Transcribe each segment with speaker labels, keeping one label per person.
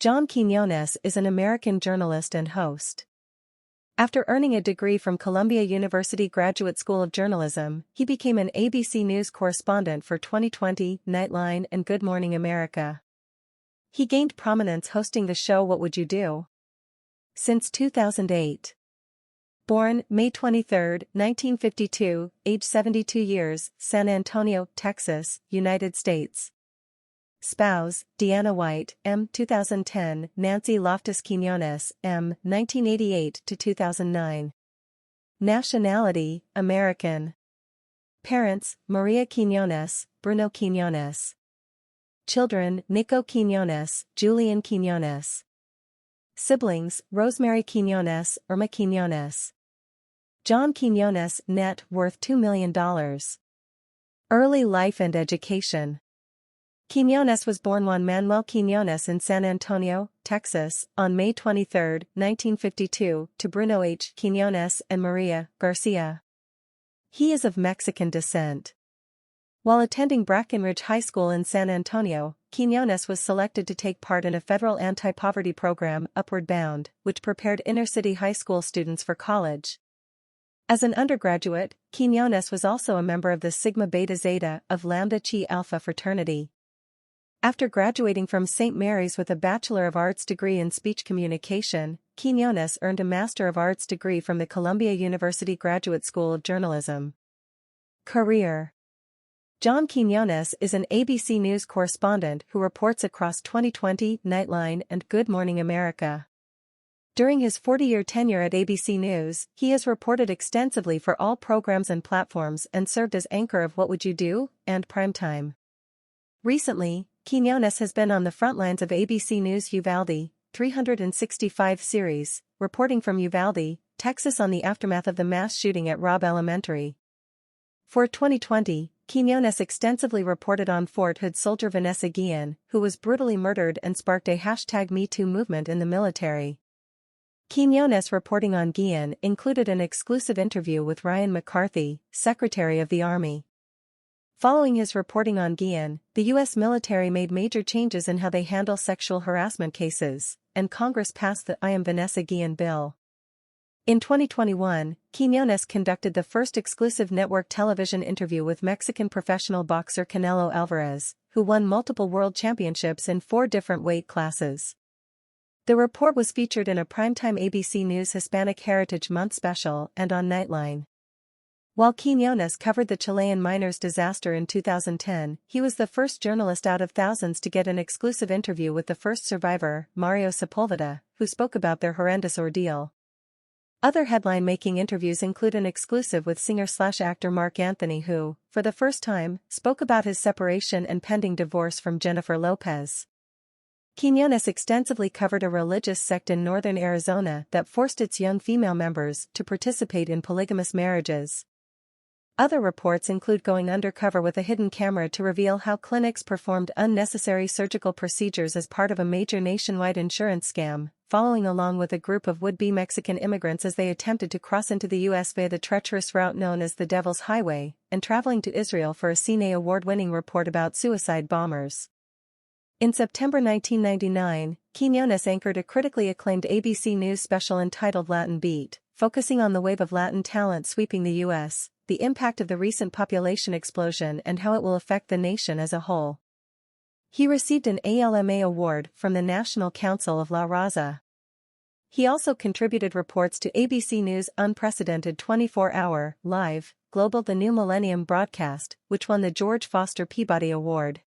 Speaker 1: John Quinones is an American journalist and host. After earning a degree from Columbia University Graduate School of Journalism, he became an ABC News correspondent for 2020, Nightline, and Good Morning America. He gained prominence hosting the show What Would You Do? Since 2008. Born May 23, 1952, age 72 years, San Antonio, Texas, United States. Spouse, Deanna White, M. 2010, Nancy Loftus Quiñones, M. 1988-2009. Nationality, American. Parents, Maria Quinones, Bruno Quinones. Children, Nico Quinones, Julian Quinones. Siblings, Rosemary Quinones, Irma Quinones. John Quinones, net worth $2 million. Early life and education. Quinones was born Juan Manuel Quinones in San Antonio, Texas, on May 23, 1952, to Bruno H. Quinones and Maria Garcia. He is of Mexican descent. While attending Brackenridge High School in San Antonio, Quinones was selected to take part in a federal anti-poverty program, Upward Bound, which prepared inner-city high school students for college. As an undergraduate, Quinones was also a member of the Sigma Beta Zeta of Lambda Chi Alpha fraternity. After graduating from St. Mary's with a Bachelor of Arts degree in speech communication, Quinones earned a Master of Arts degree from the Columbia University Graduate School of Journalism. Career. John Quinones is an ABC News correspondent who reports across 2020, Nightline, and Good Morning America. During his 40-year tenure at ABC News, he has reported extensively for all programs and platforms and served as anchor of What Would You Do? And Primetime. Recently, Quinones has been on the front lines of ABC News' Uvalde 365 series, reporting from Uvalde, Texas on the aftermath of the mass shooting at Robb Elementary. For 2020, Quinones extensively reported on Fort Hood soldier Vanessa Guillen, who was brutally murdered and sparked a #MeToo movement in the military. Quinones reporting on Guillen included an exclusive interview with Ryan McCarthy, Secretary of the Army. Following his reporting on Guillen, the U.S. military made major changes in how they handle sexual harassment cases, and Congress passed the I Am Vanessa Guillen bill. In 2021, Quinones conducted the first exclusive network television interview with Mexican professional boxer Canelo Alvarez, who won multiple world championships in 4 different weight classes. The report was featured in a primetime ABC News Hispanic Heritage Month special and on Nightline. While Quinones covered the Chilean miners' disaster in 2010, he was the first journalist out of thousands to get an exclusive interview with the first survivor, Mario Sepulveda, who spoke about their horrendous ordeal. Other headline-making interviews include an exclusive with singer-actor Mark Anthony who, for the first time, spoke about his separation and pending divorce from Jennifer Lopez. Quinones extensively covered a religious sect in northern Arizona that forced its young female members to participate in polygamous marriages. Other reports include going undercover with a hidden camera to reveal how clinics performed unnecessary surgical procedures as part of a major nationwide insurance scam, following along with a group of would-be Mexican immigrants as they attempted to cross into the U.S. via the treacherous route known as the Devil's Highway, and traveling to Israel for a Cine Award-winning report about suicide bombers. In September 1999, Quinones anchored a critically acclaimed ABC News special entitled Latin Beat, focusing on the wave of Latin talent sweeping the U.S., the impact of the recent population explosion and how it will affect the nation as a whole. He received an ALMA award from the National Council of La Raza. He also contributed reports to ABC News' unprecedented 24-hour, live, Global The New Millennium broadcast, which won the George Foster Peabody Award.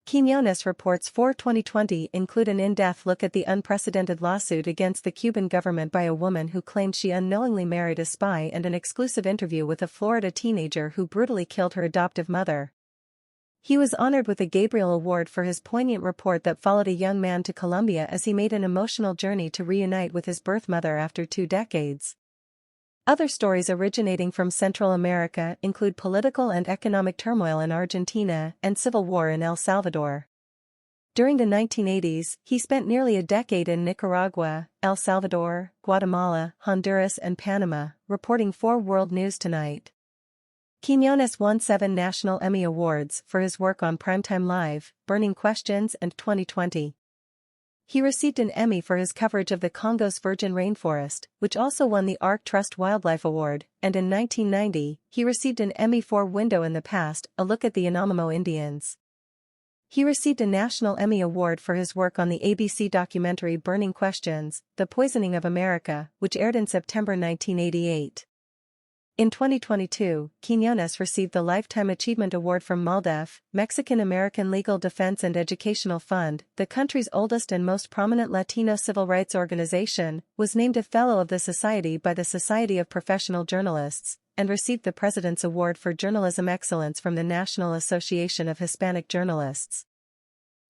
Speaker 1: Quinones reports for 2020 include an in-depth look at the unprecedented lawsuit against the Cuban government by a woman who claimed she unknowingly married a spy and an exclusive interview with a Florida teenager who brutally killed her adoptive mother. He was honored with a Gabriel Award for his poignant report that followed a young man to Colombia as he made an emotional journey to reunite with his birth mother after 2 decades. Other stories originating from Central America include political and economic turmoil in Argentina and civil war in El Salvador. During the 1980s, he spent nearly a decade in Nicaragua, El Salvador, Guatemala, Honduras and Panama, reporting for World News Tonight. Quinones won 7 National Emmy Awards for his work on Primetime Live, Burning Questions and 2020. He received an Emmy for his coverage of the Congo's virgin rainforest, which also won the Ark Trust Wildlife Award, and in 1990, he received an Emmy for Window in the Past, a look at the Yanomamo Indians. He received a National Emmy Award for his work on the ABC documentary Burning Questions, The Poisoning of America, which aired in September 1988. In 2022, Quiñones received the Lifetime Achievement Award from MALDEF, Mexican-American Legal Defense and Educational Fund, the country's oldest and most prominent Latino civil rights organization, was named a Fellow of the Society by the Society of Professional Journalists, and received the President's Award for Journalism Excellence from the National Association of Hispanic Journalists.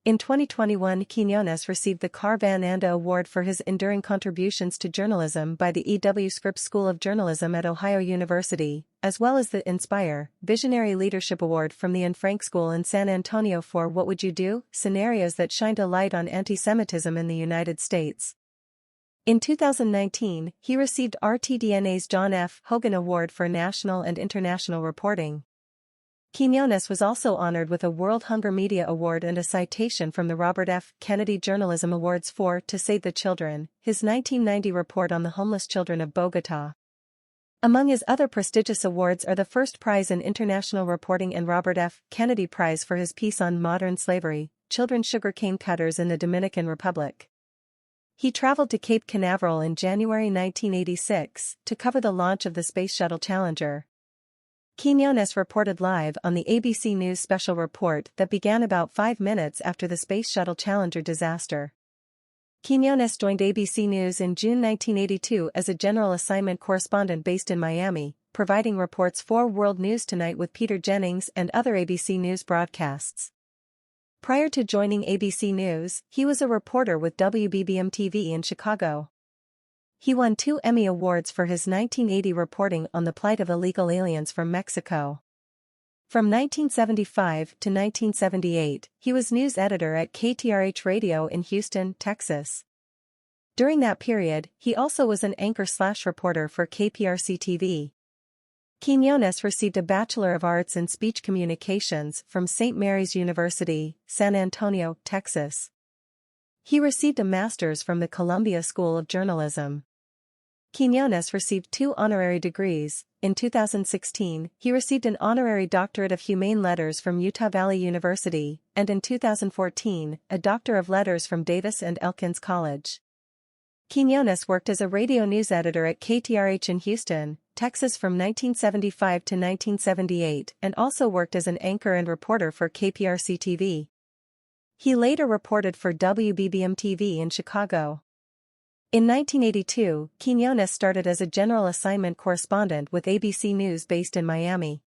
Speaker 1: In 2021, Quiñones received the Carl Van Anda Award for his enduring contributions to journalism by the E.W. Scripps School of Journalism at Ohio University, as well as the Inspire, Visionary Leadership Award from the Anne Frank School in San Antonio for What Would You Do? Scenarios that shined a light on anti-Semitism in the United States. In 2019, he received RTDNA's John F. Hogan Award for National and International Reporting. Quiñones was also honored with a World Hunger Media Award and a citation from the Robert F. Kennedy Journalism Awards for To Save the Children, his 1990 report on the homeless children of Bogotá. Among his other prestigious awards are the First Prize in International Reporting and Robert F. Kennedy Prize for his piece on modern slavery, children sugarcane cutters in the Dominican Republic. He traveled to Cape Canaveral in January 1986 to cover the launch of the Space Shuttle Challenger. Quiñones reported live on the ABC News special report that began about 5 minutes after the Space Shuttle Challenger disaster. Quiñones joined ABC News in June 1982 as a general assignment correspondent based in Miami, providing reports for World News Tonight with Peter Jennings and other ABC News broadcasts. Prior to joining ABC News, he was a reporter with WBBM-TV in Chicago. He won 2 Emmy Awards for his 1980 reporting on the plight of illegal aliens from Mexico. From 1975 to 1978, he was news editor at KTRH Radio in Houston, Texas. During that period, he also was an anchor/reporter for KPRC-TV. Quiñones received a Bachelor of Arts in Speech Communications from St. Mary's University, San Antonio, Texas. He received a master's from the Columbia School of Journalism. Quiñones received 2 honorary degrees. In 2016, he received an honorary doctorate of humane letters from Utah Valley University, and in 2014, a Doctor of Letters from Davis and Elkins College. Quiñones worked as a radio news editor at KTRH in Houston, Texas from 1975 to 1978 and also worked as an anchor and reporter for KPRC-TV. He later reported for WBBM-TV in Chicago. In 1982, Quiñones started as a general assignment correspondent with ABC News based in Miami.